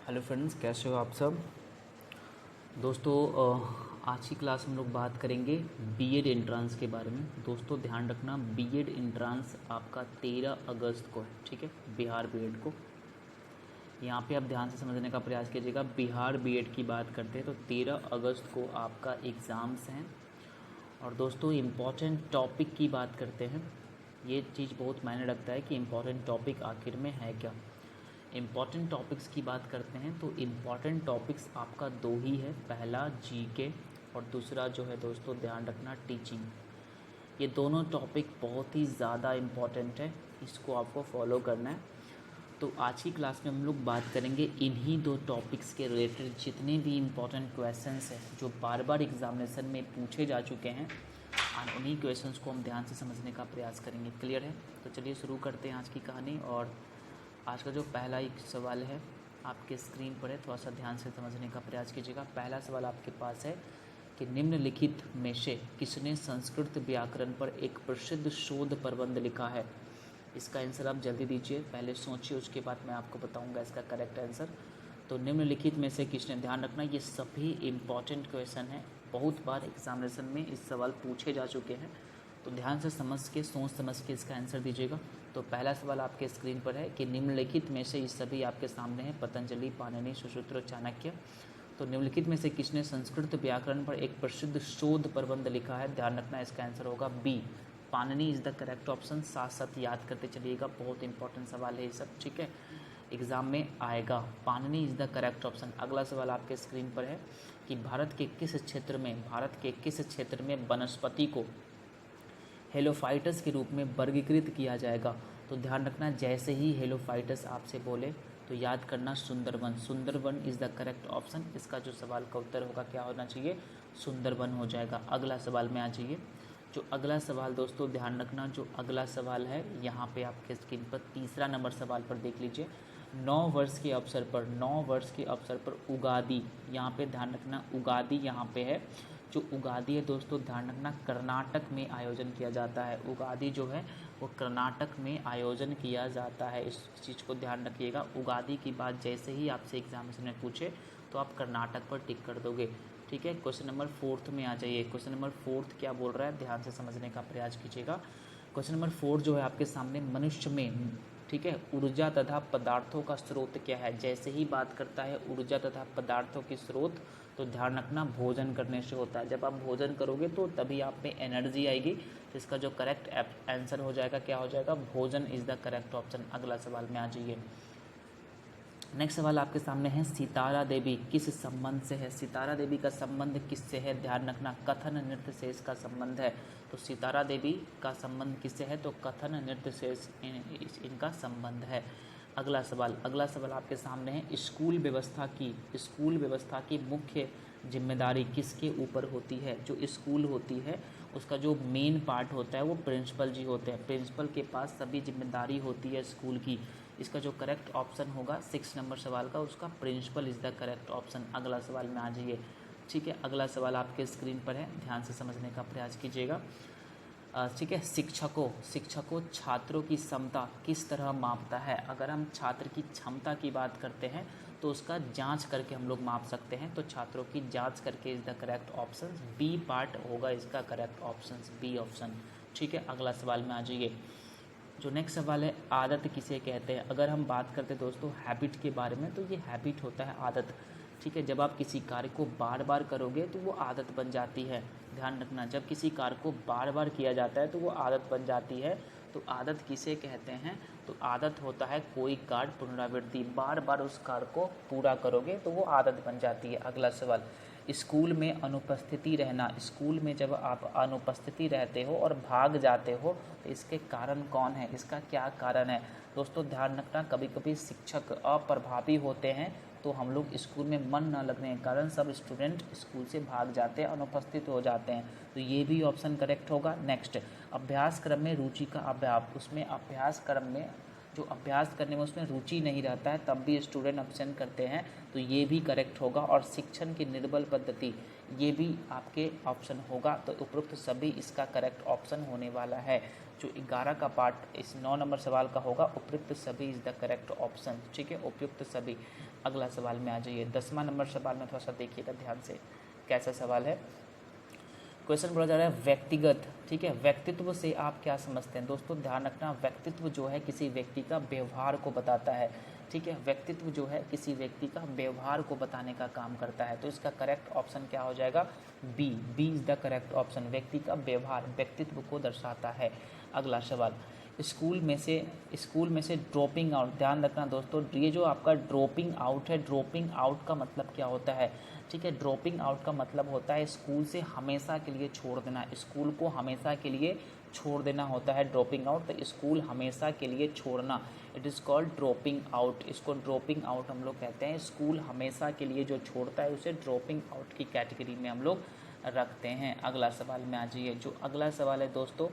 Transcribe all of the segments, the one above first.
Hello friends, कैसे हो आप सब दोस्तों। आज की क्लास हम लोग बात करेंगे बीएड एंट्रांस के बारे में। दोस्तों ध्यान रखना, बीएड एंट्रांस आपका 13 अगस्त को है, ठीक है, बिहार बीएड को। यहाँ पे आप ध्यान से समझने का प्रयास कीजिएगा। बिहार बीएड की बात करते हैं तो 13 अगस्त को आपका एग्ज़ाम्स हैं। और दोस्तों इम्पॉर्टेंट टॉपिक की बात करते हैं। ये चीज़ बहुत मायने रखता है कि इम्पॉर्टेंट टॉपिक आखिर में है क्या। इम्पॉर्टेंट टॉपिक्स की बात करते हैं तो इम्पॉर्टेंट टॉपिक्स आपका दो ही है, पहला जीके और दूसरा जो है दोस्तों ध्यान रखना टीचिंग। ये दोनों टॉपिक बहुत ही ज़्यादा इम्पॉर्टेंट है, इसको आपको फॉलो करना है। तो आज की क्लास में हम लोग बात करेंगे इन्हीं दो टॉपिक्स के रिलेटेड जितने भी इम्पॉर्टेंट क्वेश्चंस हैं जो बार बार एग्जामिनेशन में पूछे जा चुके हैं, और उन्हीं क्वेश्चंस को हम ध्यान से समझने का प्रयास करेंगे। क्लियर है? तो चलिए शुरू करते हैं आज की कहानी। और आज का जो पहला एक सवाल है आपके स्क्रीन पर है, थोड़ा सा ध्यान से समझने का प्रयास कीजिएगा। पहला सवाल आपके पास है कि निम्नलिखित में से किसने संस्कृत व्याकरण पर एक प्रसिद्ध शोध प्रबंध लिखा है। इसका आंसर आप जल्दी दीजिए, पहले सोचिए, उसके बाद मैं आपको बताऊंगा इसका करेक्ट आंसर। तो निम्नलिखित में से किसने, ध्यान रखना ये सभी इम्पॉर्टेंट क्वेश्चन है, बहुत बार एग्जामिनेशन में इस सवाल पूछे जा चुके हैं। तो ध्यान से समझ के, सोच समझ के इसका आंसर दीजिएगा। तो पहला सवाल आपके स्क्रीन पर है कि निम्नलिखित में से, इस सभी आपके सामने है, पतंजलि, पाणिनि, सुश्रुत, चाणक्य। तो निम्नलिखित में से किसने संस्कृत व्याकरण पर एक प्रसिद्ध शोध प्रबंध लिखा है। ध्यान रखना इसका आंसर होगा B, Panini is the correct option. साथ साथ याद करते चलिएगा, बहुत इंपॉर्टेंट सवाल है ये सब, ठीक है, एग्जाम में आएगा। Panini is the correct option. अगला सवाल आपके स्क्रीन पर है कि भारत के किस क्षेत्र में वनस्पति को हेलोफाइटस के रूप में वर्गीकृत किया जाएगा। तो ध्यान रखना, जैसे ही हेलोफाइटस आपसे बोले तो याद करना Sundarban. Sundarban is the correct option. इसका जो सवाल का उत्तर होगा क्या होना चाहिए, सुंदरवन हो जाएगा। अगला सवाल में आ जाइए। जो अगला सवाल दोस्तों ध्यान रखना, जो अगला सवाल है यहाँ पे आपके स्क्रीन पर तीसरा नंबर सवाल पर देख लीजिए। 9 वर्ष के अवसर पर उगादी, यहाँ पे ध्यान रखना उगादी यहाँ पे है। जो उगादी है दोस्तों ध्यान रखना कर्नाटक में आयोजन किया जाता है। उगादी जो है वो कर्नाटक में आयोजन किया जाता है, इस चीज़ को ध्यान रखिएगा। उगादी की बात जैसे ही आपसे एग्जामिनेशन में पूछे तो आप कर्नाटक पर टिक कर दोगे, ठीक है। क्वेश्चन नंबर 4 में आ जाइए। क्वेश्चन नंबर 4 क्या बोल रहा है, ध्यान से समझने का प्रयास कीजिएगा। क्वेश्चन नंबर 4 जो है आपके सामने, मनुष्य में, ठीक है, ऊर्जा तथा पदार्थों का स्रोत क्या है। जैसे ही बात करता है ऊर्जा तथा पदार्थों की स्रोत, तो ध्यान रखना भोजन करने से होता है। जब आप भोजन करोगे तो तभी आप में एनर्जी आएगी। तो इसका जो करेक्ट आंसर हो जाएगा क्या हो जाएगा, भोजन इज़ द करेक्ट ऑप्शन। अगला सवाल में आ जाइए। नेक्स्ट सवाल आपके सामने है, सितारा देवी किस संबंध से है। सितारा देवी का संबंध किससे है, ध्यान रखना कथन नृत्य से इसका संबंध है। तो सितारा देवी का संबंध किससे है, तो कथन नृत्य से इनका संबंध है। अगला सवाल आपके सामने है, स्कूल व्यवस्था की मुख्य जिम्मेदारी किसके ऊपर होती है। जो स्कूल होती है उसका जो मेन पार्ट होता है वो प्रिंसिपल जी होते हैं। प्रिंसिपल के पास सभी जिम्मेदारी होती है स्कूल की। इसका जो करेक्ट ऑप्शन होगा 6 नंबर सवाल का, उसका principle is the correct option. अगला सवाल में आ जाइए, ठीक है। अगला सवाल आपके स्क्रीन पर है, ध्यान से समझने का प्रयास कीजिएगा, ठीक है। शिक्षकों छात्रों की क्षमता किस तरह मापता है। अगर हम छात्र की क्षमता की बात करते हैं तो उसका जांच करके हम लोग माप सकते हैं। तो छात्रों की जांच करके is the correct option, B part होगा इसका करेक्ट ऑप्शन, बी ऑप्शन, ठीक है। अगला सवाल में आ जाइए। जो नेक्स्ट सवाल है, आदत किसे कहते हैं। अगर हम बात करते हैं दोस्तों हैबिट के बारे में, तो ये हैबिट होता है आदत, ठीक है। जब आप किसी कार्य को बार बार करोगे तो वो आदत बन जाती है। ध्यान रखना, जब किसी कार्य को बार बार किया जाता है तो वो आदत बन जाती है। तो आदत किसे कहते हैं, तो आदत होता है कोई कार्य पुनरावृत्ति, बार बार उस कार्य को पूरा करोगे तो वो आदत बन जाती है। अगला सवाल, स्कूल में अनुपस्थिति रहना। स्कूल में जब आप अनुपस्थिति रहते हो और भाग जाते हो तो इसके कारण कौन है, इसका क्या कारण है। दोस्तों ध्यान रखना, कभी कभी शिक्षक अप्रभावी होते हैं तो हम लोग स्कूल में मन न लगने के कारण सब स्टूडेंट स्कूल से भाग जाते हैं, अनुपस्थित हो जाते हैं। तो ये भी ऑप्शन करेक्ट होगा। नेक्स्ट, अभ्यास क्रम में रुचि का अभाव। उसमें अभ्यास क्रम में जो अभ्यास करने में उसमें रुचि नहीं रहता है तब भी स्टूडेंट अब्सेंट करते हैं, तो ये भी करेक्ट होगा। और शिक्षण की निर्बल पद्धति, ये भी आपके ऑप्शन होगा। तो उपरोक्त सभी इसका करेक्ट ऑप्शन होने वाला है। जो 11 का पार्ट इस 9 नंबर सवाल का होगा, उपयुक्त सभी इज द करेक्ट ऑप्शन। ठीक है, उपयुक्त सभी। अगला सवाल में आ जाइए। 10वां नंबर सवाल में थोड़ा सा देखिएगा ध्यान से कैसा सवाल है। क्वेश्चन बोला जा रहा है व्यक्तिगत। ठीक है, व्यक्तित्व से आप क्या समझते हैं दोस्तों? ध्यान रखना, व्यक्तित्व जो है किसी व्यक्ति का व्यवहार को बताता है। ठीक है, व्यक्तित्व जो है किसी व्यक्ति का व्यवहार को बताने का काम करता है। तो इसका करेक्ट ऑप्शन क्या हो जाएगा? B. B is the correct option. व्यक्ति का व्यवहार व्यक्तित्व को दर्शाता है। अगला सवाल, स्कूल में से ड्रॉपिंग आउट। ध्यान रखना दोस्तों, ये जो आपका ड्रॉपिंग आउट है, ड्रॉपिंग आउट का मतलब क्या होता है? ठीक है, ड्रॉपिंग आउट का मतलब होता है स्कूल से हमेशा के लिए छोड़ देना। स्कूल को हमेशा के लिए छोड़ देना होता है ड्रॉपिंग आउट। तो स्कूल हमेशा के लिए छोड़ना, it is called dropping out. इसको ड्रॉपिंग आउट हम लोग कहते हैं। स्कूल हमेशा के लिए जो छोड़ता है उसे ड्रॉपिंग आउट की कैटेगरी में हम लोग रखते हैं। अगला सवाल में आ जाइए। जो अगला सवाल है दोस्तों,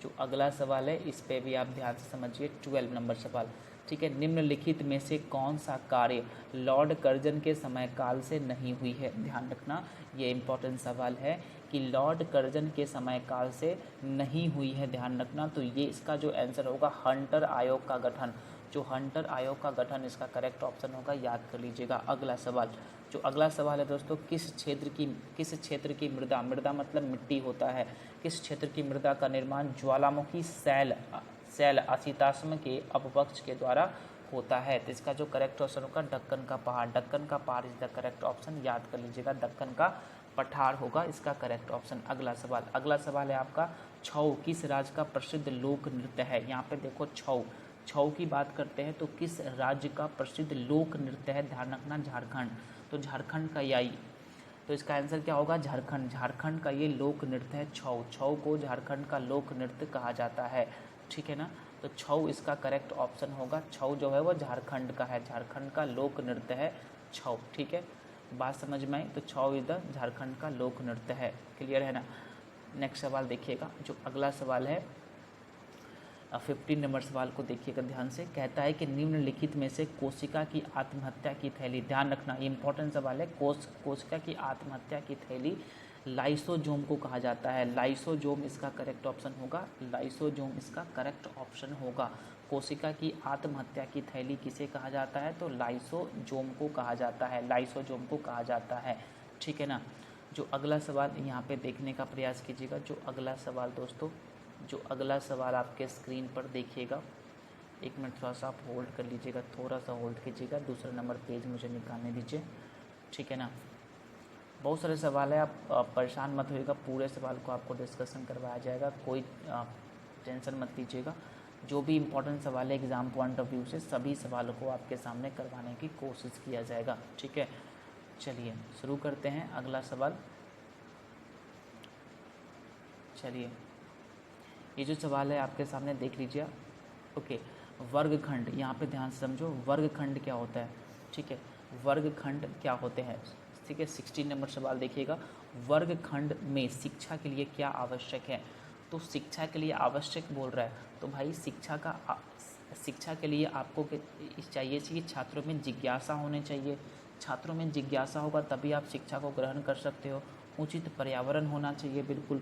जो अगला सवाल है इस पे भी आप ध्यान से समझिए। 12 नंबर सवाल। ठीक है, निम्नलिखित में से कौन सा कार्य लॉर्ड कर्जन के समय काल से नहीं हुई है? ध्यान रखना, ये इंपॉर्टेंट सवाल है कि लॉर्ड कर्जन के समय काल से नहीं हुई है। ध्यान रखना, तो ये इसका जो आंसर होगा हंटर आयोग का गठन। जो हंटर आयोग का गठन इसका करेक्ट ऑप्शन होगा, याद कर लीजिएगा। अगला सवाल, जो अगला सवाल है दोस्तों, किस क्षेत्र की मृदा, मृदा मतलब मिट्टी होता है, किस क्षेत्र की मृदा का निर्माण ज्वालामुखी शैल असिताश्म के अपवक्ष के द्वारा होता है? तो इसका जो करेक्ट ऑप्शन होगा दक्कन का पहाड़। दक्कन का पहाड़ इज द करेक्ट ऑप्शन, याद कर लीजिएगा। दक्कन का पठार होगा इसका करेक्ट ऑप्शन। अगला सवाल, अगला सवाल है आपका छऊ किस राज्य का प्रसिद्ध लोक नृत्य है? यहाँ पे देखो छऊ की बात करते हैं तो किस राज्य का प्रसिद्ध लोक नृत्य है? ध्यान रखना, झारखंड। तो झारखंड का यही, तो इसका आंसर क्या होगा? झारखंड। झारखंड का ये लोक नृत्य है छऊ। छऊ को झारखंड का लोक नृत्य कहा जाता है। ठीक है ना, तो छऊ इसका करेक्ट ऑप्शन होगा। छऊ जो है वो झारखंड का है, झारखंड का लोक नृत्य है छऊ। ठीक है, बात समझ में आई? तो छऊ इधर झारखंड का लोक नृत्य है। क्लियर है ना? नेक्स्ट सवाल देखिएगा। जो अगला सवाल है 15 नंबर सवाल को देखिएगा ध्यान से। कहता है कि निम्नलिखित में से कोशिका की आत्महत्या की थैली, ध्यान रखना ये इंपॉर्टेंट सवाल है, कोशिका की आत्महत्या की थैली लाइसोजोम को कहा जाता है। लाइसोजोम इसका करेक्ट ऑप्शन होगा। लाइसोजोम इसका करेक्ट ऑप्शन होगा। कोशिका की आत्महत्या की थैली किसे कहा जाता है? तो लाइसोजोम को कहा जाता है। लाइसोजोम को कहा जाता है। ठीक है ना? जो अगला सवाल यहाँ पे देखने का प्रयास कीजिएगा। जो अगला सवाल दोस्तों, जो अगला सवाल आपके स्क्रीन पर देखिएगा। एक मिनट थोड़ा सा आप होल्ड कर लीजिएगा, थोड़ा सा होल्ड कीजिएगा। दूसरा नंबर पेज मुझे निकालने दीजिए। ठीक है ना? बहुत सारे सवाल है, आप परेशान मत होइएगा, पूरे सवाल को आपको डिस्कशन करवाया जाएगा, कोई टेंशन मत लीजिएगा। जो भी इम्पोर्टेंट सवाल है एग्ज़ाम पॉइंट ऑफ व्यू से, सभी सवालों को आपके सामने करवाने की कोशिश किया जाएगा। ठीक है, चलिए शुरू करते हैं। अगला सवाल, चलिए ये जो सवाल है आपके सामने देख लीजिए। ओके, वर्गखंड, यहाँ पे ध्यान से समझो, वर्गखंड क्या होता है? ठीक है, वर्गखंड क्या होते हैं? ठीक है, 16 नंबर सवाल देखिएगा। वर्गखंड में शिक्षा के लिए क्या आवश्यक है? तो शिक्षा के लिए आवश्यक बोल रहा है, तो भाई शिक्षा के लिए आपको चाहिए छात्रों में जिज्ञासा होनी चाहिए। छात्रों में जिज्ञासा होगा तभी आप शिक्षा को ग्रहण कर सकते हो। उचित पर्यावरण होना चाहिए, बिल्कुल।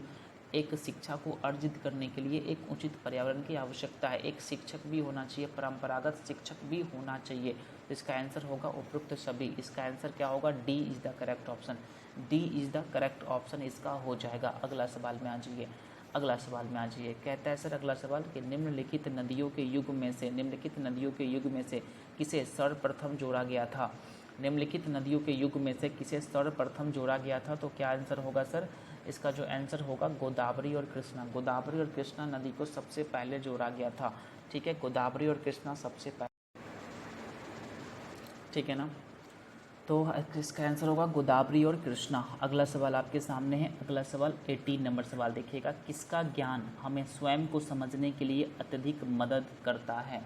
एक शिक्षा को अर्जित करने के लिए एक उचित पर्यावरण की आवश्यकता है। एक शिक्षक भी होना चाहिए, परंपरागत शिक्षक भी होना चाहिए। तो इसका आंसर होगा उपयुक्त सभी। इसका आंसर क्या होगा? D is the correct option. D is the correct option इसका हो जाएगा। अगला सवाल में आ जाइए। अगला सवाल में आ जाइए। कहता है सर अगला सवाल कि निम्नलिखित नदियों के युग में से किसे सर्वप्रथम जोड़ा गया था? निम्नलिखित नदियों के युग में से किसे सर्वप्रथम जोड़ा गया था? तो क्या आंसर होगा सर? इसका जो आंसर होगा गोदावरी और कृष्णा। गोदावरी और कृष्णा नदी को सबसे पहले जोड़ा गया था। ठीक है, गोदावरी और कृष्णा सबसे पहले। ठीक है ना? तो इसका आंसर होगा गोदावरी और कृष्णा। अगला सवाल आपके सामने है। अगला सवाल 18 नंबर सवाल देखिएगा। किसका ज्ञान हमें स्वयं को समझने के लिए अत्यधिक मदद करता है?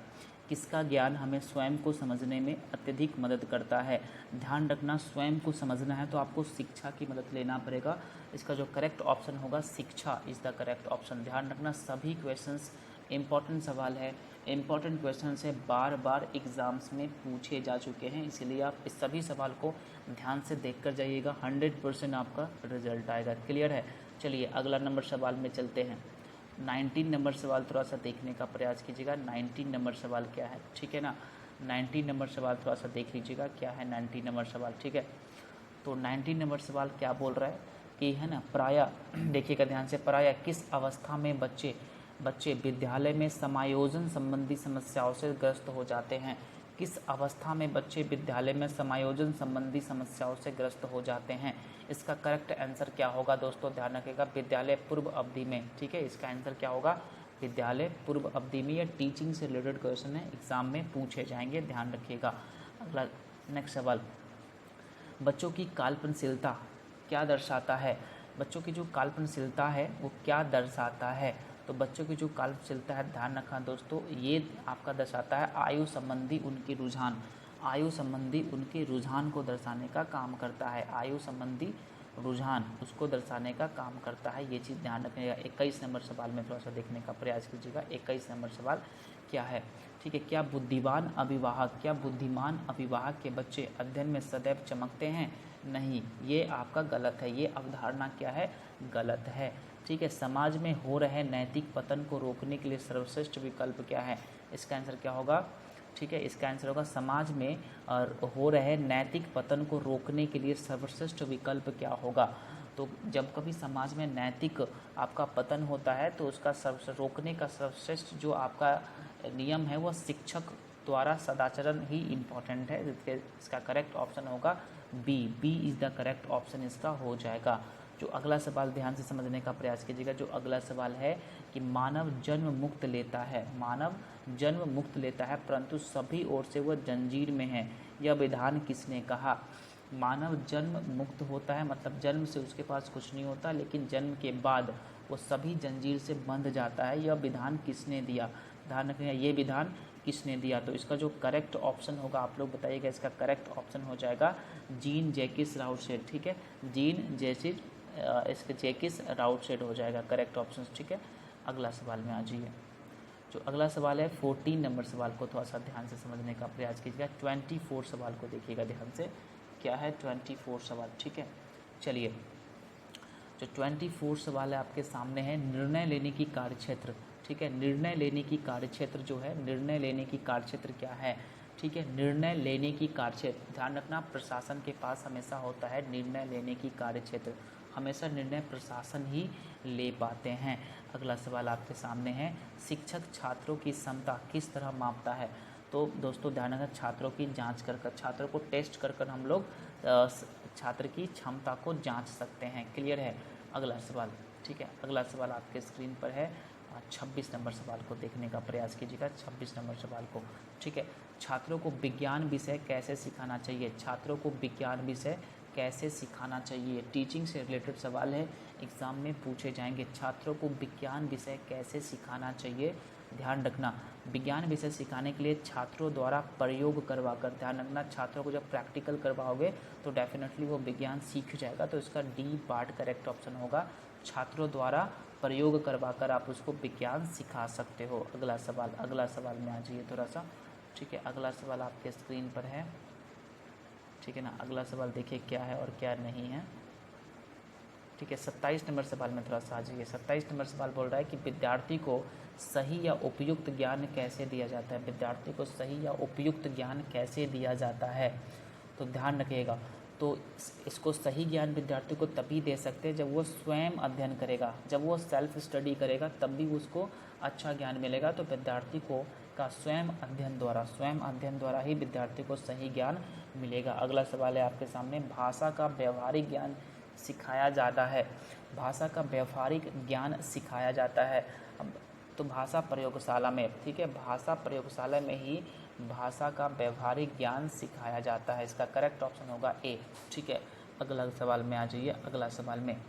किसका ज्ञान हमें स्वयं को समझने में अत्यधिक मदद करता है? ध्यान रखना, स्वयं को समझना है तो आपको शिक्षा की मदद लेना पड़ेगा। इसका जो करेक्ट ऑप्शन होगा शिक्षा इज़ द करेक्ट ऑप्शन। ध्यान रखना, सभी क्वेश्चंस इम्पॉर्टेंट सवाल है, इम्पॉर्टेंट क्वेश्चन से बार बार एग्ज़ाम्स में पूछे जा चुके हैं, इसलिए आप इस सभी सवाल को ध्यान से देख कर जाइएगा, 100% आपका रिजल्ट आएगा। क्लियर है? चलिए अगला नंबर सवाल में चलते हैं। 19 नंबर सवाल थोड़ा सा देखने का प्रयास कीजिएगा। 19 नंबर सवाल क्या है, ठीक है ना? 19 नंबर सवाल थोड़ा सा देख लीजिएगा क्या है 19 नंबर सवाल, ठीक है? तो 19 नंबर सवाल क्या बोल रहा है कि है ना, प्रायः देखिएगा ध्यान से, प्रायः किस अवस्था में बच्चे विद्यालय में समायोजन संबंधी समस्याओं से ग्रस्त हो जाते हैं? किस अवस्था में बच्चे विद्यालय में समायोजन संबंधी समस्याओं से ग्रस्त हो जाते हैं? इसका करेक्ट आंसर क्या होगा दोस्तों, ध्यान रखिएगा, विद्यालय पूर्व अवधि में, ठीक है? इसका आंसर क्या होगा, विद्यालय पूर्व अवधि में। या टीचिंग से रिलेटेड क्वेश्चन है, एग्जाम में पूछे जाएंगे, ध्यान रखिएगा। अगला नेक्स्ट सवाल, बच्चों की कल्पनाशीलता क्या दर्शाता है? बच्चों की जो कल्पनाशीलता है वो क्या दर्शाता है? तो बच्चों की जो कल्पनाशीलता है, ध्यान रखना दोस्तों, ये आपका दर्शाता है आयु संबंधी उनके रुझान। आयु संबंधी उनके रुझान को दर्शाने का काम करता है। आयु संबंधी रुझान उसको दर्शाने का काम करता है, ये चीज़ ध्यान रखिएगा। 21 नंबर सवाल में थोड़ा सा देखने का प्रयास कीजिएगा। 21 नंबर सवाल क्या है, ठीक है? क्या बुद्धिमान अभिवाहक के बच्चे अध्ययन में सदैव चमकते हैं? नहीं, ये आपका गलत है, ये अवधारणा क्या है, गलत है, ठीक है? समाज में हो रहे नैतिक पतन को रोकने के लिए सर्वश्रेष्ठ विकल्प क्या है? इसका आंसर क्या होगा, ठीक है? इसका आंसर होगा समाज में हो रहे नैतिक पतन को रोकने के लिए सर्वश्रेष्ठ विकल्प क्या होगा? तो जब कभी समाज में नैतिक आपका पतन होता है तो उसका रोकने का सर्वश्रेष्ठ जो आपका नियम है वो शिक्षक द्वारा सदाचरण ही इम्पॉर्टेंट है। इसका करेक्ट ऑप्शन होगा B is the correct option इसका हो जाएगा। जो अगला सवाल ध्यान से समझने का प्रयास कीजिएगा। जो अगला सवाल है कि मानव जन्म मुक्त लेता है, मानव जन्म मुक्त लेता है परंतु सभी ओर से वह जंजीर में है, यह विधान किसने कहा? मानव जन्म मुक्त होता है मतलब जन्म से उसके पास कुछ नहीं होता, लेकिन जन्म के बाद वो सभी जंजीर से बंध जाता है, यह विधान किसने दिया? ध्यान रखिएगा, ये विधान किसने दिया? तो इसका जो करेक्ट ऑप्शन होगा आप लोग बताइएगा, इसका करेक्ट ऑप्शन हो जाएगा जीन जैकिस राउटशेड, ठीक है? जीन इसके जैकिस राउटशेड हो जाएगा करेक्ट ऑप्शन, ठीक है? अगला सवाल में आ जाइए। जो अगला सवाल है 14 नंबर सवाल को थोड़ा सा ध्यान से समझने का प्रयास कीजिएगा। 24 सवाल को देखिएगा ध्यान से, क्या है 24 सवाल, ठीक है? चलिए, जो 24 सवाल है आपके सामने है, निर्णय लेने की कार्यक्षेत्र, ठीक है? निर्णय लेने की कार्यक्षेत्र जो है, निर्णय लेने की कार्यक्षेत्र क्या है, ठीक है? निर्णय लेने की कार्यक्षेत्र, ध्यान रखना, प्रशासन के पास हमेशा होता है निर्णय लेने की कार्यक्षेत्र, हमेशा निर्णय प्रशासन ही ले पाते हैं। अगला सवाल आपके सामने है, शिक्षक छात्रों की क्षमता किस तरह मापता है? तो दोस्तों ध्यान रखना, छात्रों की जांच कर छात्रों को टेस्ट कर हम लोग छात्र की क्षमता को जांच सकते हैं। क्लियर है? अगला सवाल, ठीक है? अगला सवाल आपके स्क्रीन पर है, 26 नंबर सवाल को देखने का प्रयास कीजिएगा। 26 नंबर सवाल को, ठीक है? छात्रों को विज्ञान विषय कैसे सिखाना चाहिए? छात्रों को विज्ञान विषय कैसे सिखाना चाहिए? टीचिंग से रिलेटेड सवाल है, एग्ज़ाम में पूछे जाएंगे। छात्रों को विज्ञान विषय कैसे सिखाना चाहिए? ध्यान रखना, विज्ञान विषय सिखाने के लिए छात्रों द्वारा प्रयोग करवाकर, ध्यान रखना, छात्रों को जब प्रैक्टिकल करवाओगे तो डेफिनेटली वो विज्ञान सीख जाएगा। तो इसका डी पार्ट करेक्ट ऑप्शन होगा, छात्रों द्वारा प्रयोग करवाकर आप उसको विज्ञान सिखा सकते हो। अगला सवाल में आ जाइए थोड़ा सा, ठीक है? अगला सवाल आपके स्क्रीन पर है, ठीक है ना? अगला सवाल देखिए क्या है और क्या नहीं है, ठीक है? 27 नंबर सवाल में थोड़ा सा आ जाइए। 27 नंबर सवाल बोल रहा है कि विद्यार्थी को सही या उपयुक्त ज्ञान कैसे दिया जाता है? विद्यार्थी को सही या उपयुक्त ज्ञान कैसे दिया जाता है? तो ध्यान रखिएगा, तो इसको सही ज्ञान विद्यार्थी को तभी दे सकते हैं जब वो स्वयं अध्ययन करेगा, जब वो सेल्फ स्टडी करेगा तब भी उसको अच्छा ज्ञान मिलेगा। तो विद्यार्थी को का स्वयं अध्ययन द्वारा ही विद्यार्थी को सही ज्ञान मिलेगा। अगला सवाल है आपके सामने, भाषा का व्यवहारिक ज्ञान सिखाया जाता है, भाषा का व्यवहारिक ज्ञान सिखाया जाता है। अब तो भाषा प्रयोगशाला में, ठीक है? भाषा प्रयोगशाला में ही भाषा का व्यवहारिक ज्ञान सिखाया जाता है। इसका करेक्ट ऑप्शन होगा ए, ठीक है? अगला सवाल में आ जाइए। अगला सवाल में,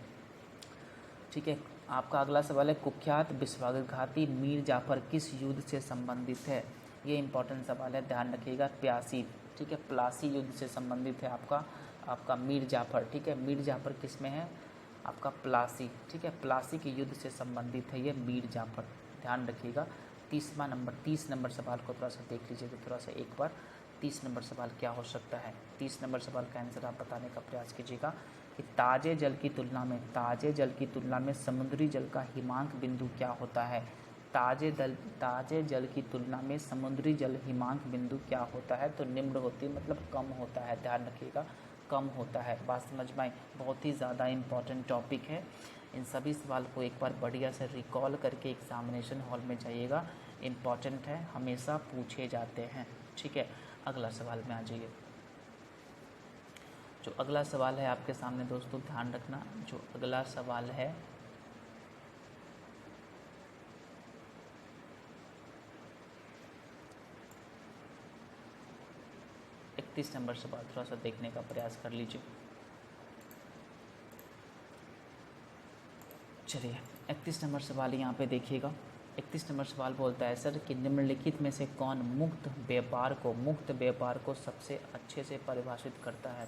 ठीक है, आपका अगला सवाल है, कुख्यात विश्वासघाती मीर जाफर किस युद्ध से संबंधित है? ये इंपॉर्टेंट सवाल है, ध्यान रखिएगा। प्यासी, ठीक है? प्लासी युद्ध से संबंधित है आपका मीर जाफर, ठीक है? मीर जाफर किस में है? आपका प्लासी, ठीक है? प्लासी के युद्ध से संबंधित है ये मीर जाफर, ध्यान रखिएगा। 30 नंबर सवाल को थोड़ा सा देख लीजिए, तो थोड़ा सा एक बार 30 नंबर सवाल क्या हो सकता है। 30 नंबर सवाल का आंसर आप बताने का प्रयास कीजिएगा कि ताज़े जल की तुलना में समुद्री जल का हिमांक बिंदु क्या होता है। ताज़े जल की तुलना में समुद्री जल हिमांक बिंदु क्या होता है, तो निम्न होती है, मतलब कम होता है, ध्यान रखिएगा, कम होता है। बात समझ में आई, बहुत ही ज़्यादा इम्पॉर्टेंट टॉपिक है। इन सभी सवाल को एक बार बढ़िया से रिकॉल करके एग्जामिनेशन हॉल में जाइएगा, इम्पॉर्टेंट है, हमेशा पूछे जाते हैं। ठीक है, अगला सवाल में आ जाइए। जो अगला सवाल है आपके सामने दोस्तों, ध्यान रखना, जो अगला सवाल है 31 नंबर सवाल, थोड़ा सा देखने का प्रयास कर लीजिए। चलिए 31 नंबर सवाल यहाँ पे देखिएगा। 31 नंबर सवाल बोलता है सर कि निम्नलिखित में से कौन मुक्त व्यापार को सबसे अच्छे से परिभाषित करता है।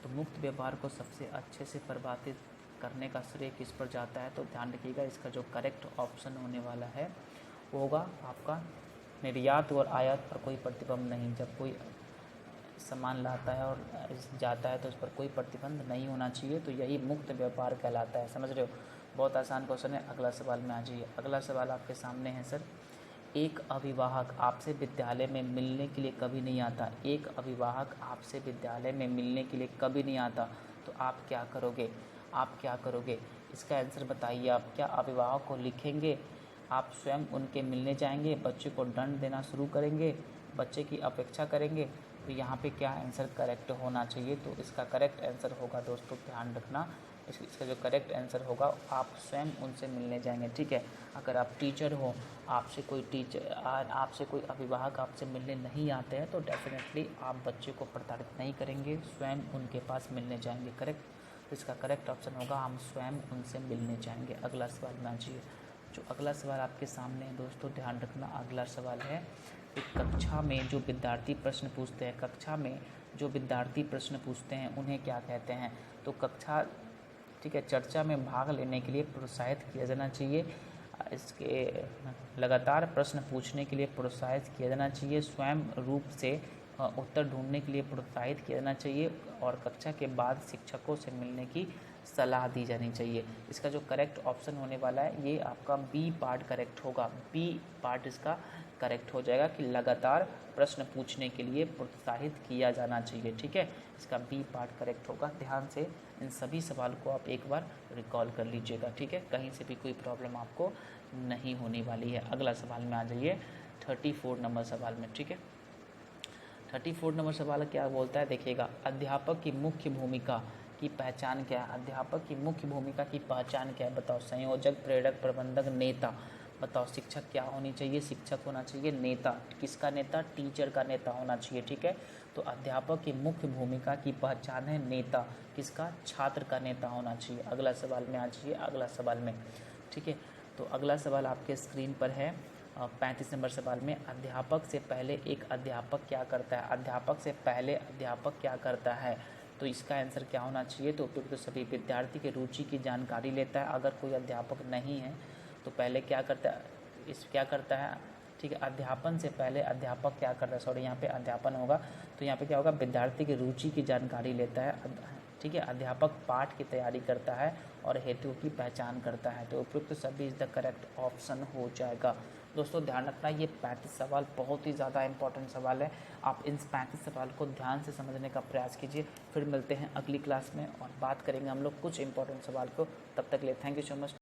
तो मुक्त व्यापार को सबसे अच्छे से परिभाषित करने का श्रेय किस पर जाता है, तो ध्यान रखिएगा, इसका जो करेक्ट ऑप्शन होने वाला है वो होगा आपका निर्यात और आयात पर कोई प्रतिबंध नहीं। जब कोई सामान लाता है और जाता है तो उस पर कोई प्रतिबंध नहीं होना चाहिए, तो यही मुक्त व्यापार कहलाता है। समझ रहे हो, बहुत आसान क्वेश्चन है। अगला सवाल में आ जाइए। अगला सवाल आपके सामने है सर, एक अभिभावक आपसे विद्यालय में मिलने के लिए कभी नहीं आता। एक अभिभावक आपसे विद्यालय में मिलने के लिए कभी नहीं आता, तो आप क्या करोगे, इसका आंसर बताइए आप। क्या अभिभावक को लिखेंगे, आप स्वयं उनके मिलने जाएंगे, बच्चे को दंड देना शुरू करेंगे, बच्चे की अपेक्षा करेंगे, तो यहाँ पे क्या आंसर करेक्ट होना चाहिए, तो इसका करेक्ट आंसर होगा दोस्तों, ध्यान रखना, इसका जो करेक्ट आंसर होगा, आप स्वयं उनसे मिलने जाएंगे। ठीक है, अगर आप टीचर हो, आपसे कोई अभिभावक आपसे मिलने नहीं आते हैं, तो डेफिनेटली आप बच्चे को प्रताड़ित नहीं करेंगे, स्वयं उनके पास मिलने जाएंगे। करेक्ट, तो इसका करेक्ट ऑप्शन होगा हम स्वयं उनसे मिलने जाएंगे। अगला सवाल में आ जाइए। जो अगला सवाल आपके सामने है दोस्तों, ध्यान रखना, अगला सवाल है कि कक्षा में जो विद्यार्थी प्रश्न पूछते हैं उन्हें क्या कहते हैं। तो चर्चा में भाग लेने के लिए प्रोत्साहित किया जाना चाहिए, इसके लगातार प्रश्न पूछने के लिए प्रोत्साहित किया जाना चाहिए, स्वयं रूप से उत्तर ढूंढने के लिए प्रोत्साहित किया जाना चाहिए, और कक्षा के बाद शिक्षकों से मिलने की सलाह दी जानी चाहिए। इसका जो करेक्ट ऑप्शन होने वाला है ये आपका बी पार्ट करेक्ट होगा। बी पार्ट इसका करेक्ट हो जाएगा कि लगातार प्रश्न पूछने के लिए प्रोत्साहित किया जाना चाहिए। ठीक है, इसका बी पार्ट करेक्ट होगा। ध्यान से इन सभी सवाल को आप एक बार रिकॉल कर लीजिएगा। ठीक है, कहीं से भी कोई प्रॉब्लम आपको नहीं होने वाली है। अगला सवाल में आ जाइए 34 नंबर सवाल में। ठीक है, 34 नंबर सवाल क्या बोलता है, देखिएगा, अध्यापक की मुख्य भूमिका की पहचान क्या है। अध्यापक की मुख्य भूमिका की पहचान क्या है, बताओ। संयोजक, प्रेरक, प्रबंधक, नेता। बताओ, शिक्षक क्या होनी चाहिए, शिक्षक होना चाहिए नेता। किसका नेता, टीचर का नेता होना चाहिए। ठीक है, तो अध्यापक की मुख्य भूमिका की पहचान है नेता। किसका, छात्र का नेता होना चाहिए। अगला सवाल में आ जाइए, अगला सवाल में। ठीक है, तो अगला सवाल आपके स्क्रीन पर है 35 नंबर सवाल में, अध्यापक से पहले एक अध्यापक क्या करता है। अध्यापक से पहले अध्यापक क्या करता है, तो इसका आंसर क्या होना चाहिए, तो उपयुक्त सभी विद्यार्थी के रुचि की जानकारी लेता है। अगर कोई अध्यापक नहीं है तो पहले क्या करता है, ठीक है, अध्यापन से पहले अध्यापक क्या करता है, सॉरी यहाँ पे अध्यापन होगा, तो यहाँ पे क्या होगा, विद्यार्थी की रुचि की जानकारी लेता है। ठीक है, अध्यापक पाठ की तैयारी करता है और हेतु की पहचान करता है, तो उपयुक्त सभी इज द करेक्ट ऑप्शन हो जाएगा। दोस्तों ध्यान रखना, ये 35 सवाल बहुत ही ज़्यादा इंपॉर्टेंट सवाल है। आप इन 35 सवाल को ध्यान से समझने का प्रयास कीजिए। फिर मिलते हैं अगली क्लास में और बात करेंगे हम लोग कुछ इंपॉर्टेंट सवाल को। तब तक के लिए थैंक यू सो मच।